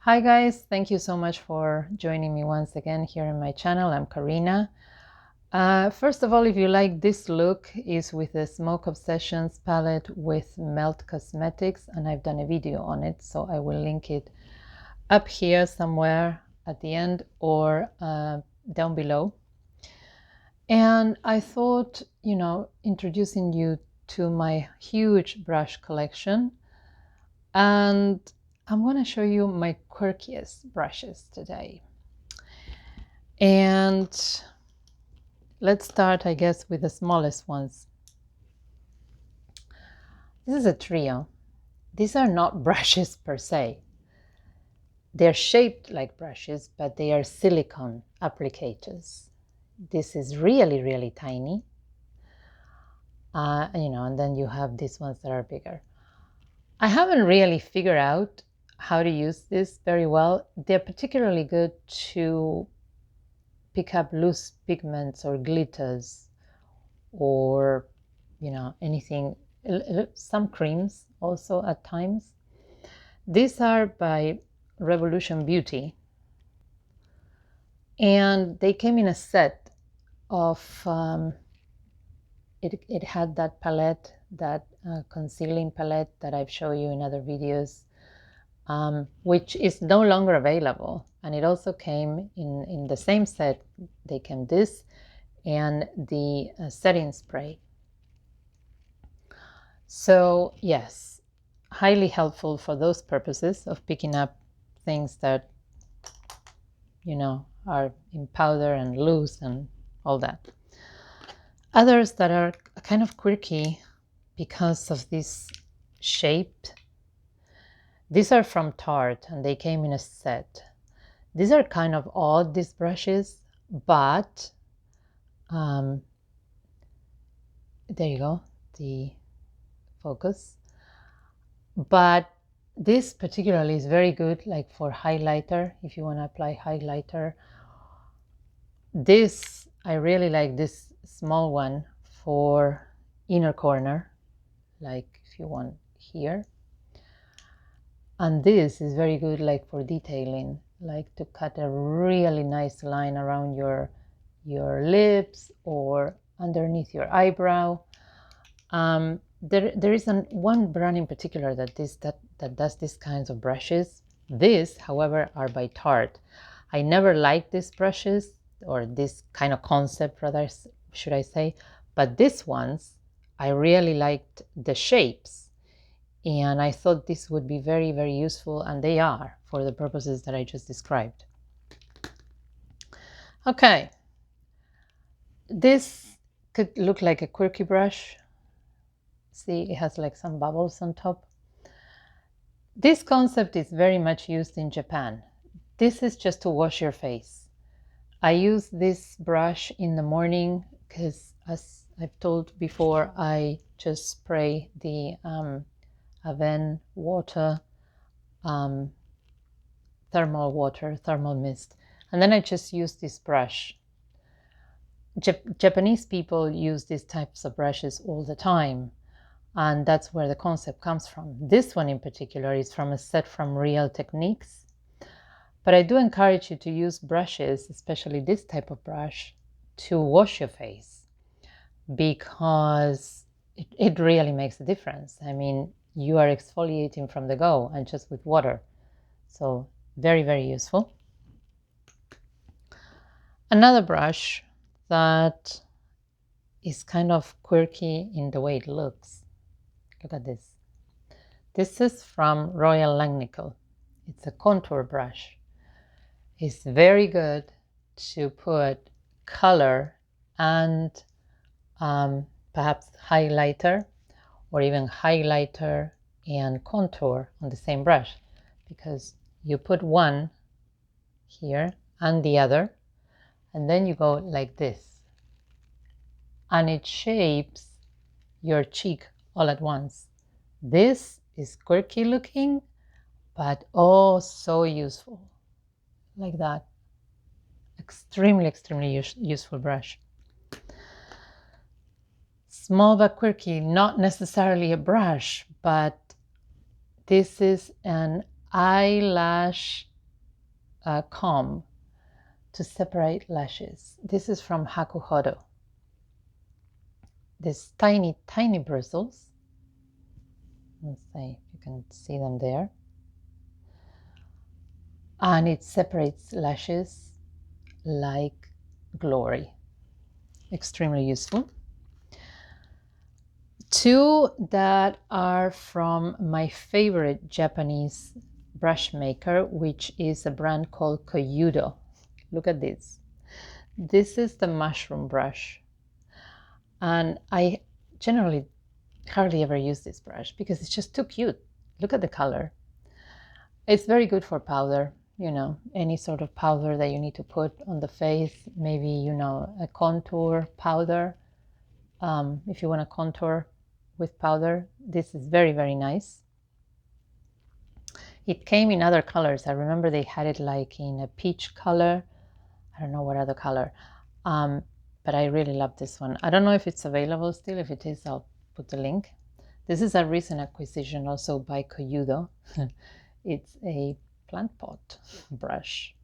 Hi guys, thank you so much for joining me once again here in my channel. I'm Karina. First of all, if you like this look, is with the Smoke Obsessions palette with Melt Cosmetics, and I've done a video on it, so I will link it up here somewhere at the end or down below. And I thought, introducing you to my huge brush collection, and I'm going to show you my quirkiest brushes today. And let's start, I guess, with the smallest ones. This is a trio. These are not brushes per se. They're shaped like brushes, but they are silicone applicators. This is really, really tiny. And then you have these ones that are bigger. I haven't really figured out how to use this very well. They're particularly good to pick up loose pigments or glitters or, anything, some creams also at times. These are by Revolution Beauty. And they came in a set of, it had that palette, that concealing palette that I've shown you in other videos, which is no longer available. And it also came in the same set. They came this and the setting spray. So yes, highly helpful for those purposes of picking up things that, are in powder and loose and all that. Others that are kind of quirky because of this shape. These are from Tarte and they came in a set. These are kind of odd, these brushes, but there you go, the focus. But this particularly is very good, like for highlighter, if you want to apply highlighter. This, I really like this small one for inner corner, like if you want here. And this is very good, like for detailing, like to cut a really nice line around your lips or underneath your eyebrow. There isn't one brand in particular that does these kinds of brushes. These, however, are by Tarte. I never liked these brushes, or this kind of concept rather, should I say, but these ones, I really liked the shapes. And I thought this would be very, very useful, and they are, for the purposes that I just described. Okay. This could look like a quirky brush. See, it has like some bubbles on top. This concept is very much used in Japan. This is just to wash your face. I use this brush in the morning because, as I've told before, I just spray the Aven water, thermal mist, and then I just use this brush. Japanese people use these types of brushes all the time, and that's where the concept comes from. This one in particular is from a set from Real Techniques, but I do encourage you to use brushes, especially this type of brush, to wash your face, because it really makes a difference. I mean, you are exfoliating from the go and just with water. So very, very useful. Another brush that is kind of quirky in the way it looks. Look at this. This is from Royal Langnickel. It's a contour brush. It's very good to put color and perhaps highlighter, or even highlighter and contour on the same brush, because you put one here and the other, and then you go like this, and it shapes your cheek all at once. This is quirky looking, but oh, so useful. Like that. Extremely, extremely useful brush. Small but quirky, not necessarily a brush, but this is an eyelash comb to separate lashes. This is from Hakuhodo. These tiny, tiny bristles. Let's see if you can see them there. And it separates lashes like glory. Extremely useful. Two that are from my favorite Japanese brush maker, which is a brand called Koyudo. Look at this. This is the mushroom brush. And I generally hardly ever use this brush because it's just too cute. Look at the color. It's very good for powder, you know, any sort of powder that you need to put on the face, maybe, you know, a contour powder. If you want to contour with powder, this is very, very nice. It came in other colors. I remember they had it like in a peach color. I don't know what other color, but I really love this one. I don't know if it's available still. If it is, I'll put the link. This is a recent acquisition also by Koyudo. It's a plant pot brush.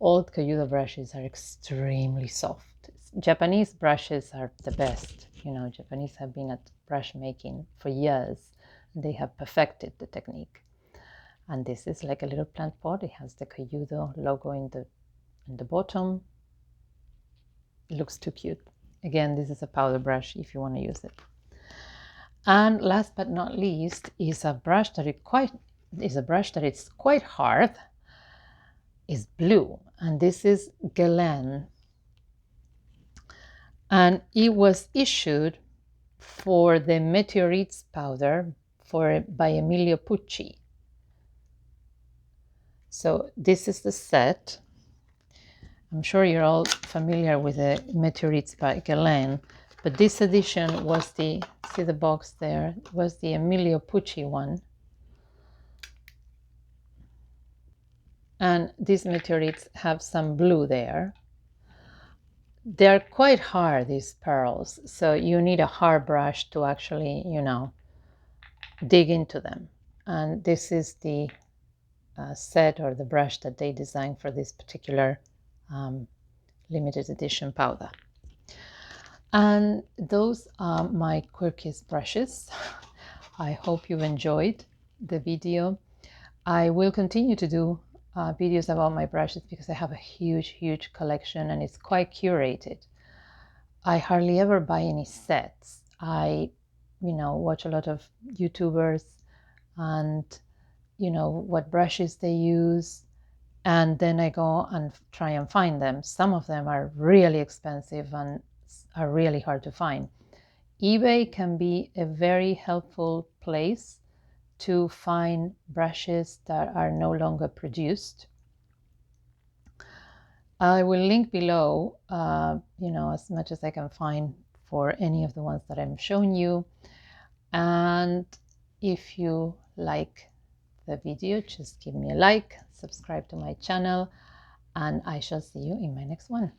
Old Koyudo brushes are extremely soft. Japanese brushes are the best. You know, Japanese have been at brush making for years. They have perfected the technique. And this is like a little plant pot. It has the Koyudo logo in the bottom. It looks too cute. Again, this is a powder brush if you want to use it. And last but not least is a brush that is quite hard. It's blue, and this is Guerlain. And it was issued for the Meteorites powder by Emilio Pucci. So this is the set. I'm sure you're all familiar with the Meteorites by Guerlain, but this edition was see the box there, was the Emilio Pucci one. And these Meteorites have some blue there. They're quite hard, these pearls, so you need a hard brush to actually, you know, dig into them. And this is the set or the brush that they designed for this particular limited edition powder. And those are my quirkiest brushes. I hope you've enjoyed the video. I will continue to do videos about my brushes because I have a huge collection and it's quite curated. I hardly ever buy any sets. I, you know, watch a lot of YouTubers and, you know, what brushes they use, and then I go and try and find them. Some of them are really expensive and are really hard to find. eBay can be a very helpful place to find brushes that are no longer produced. I will link below, you know, as much as I can find for any of the ones that I'm showing you. And if you like the video, just give me a like, subscribe to my channel, and I shall see you in my next one.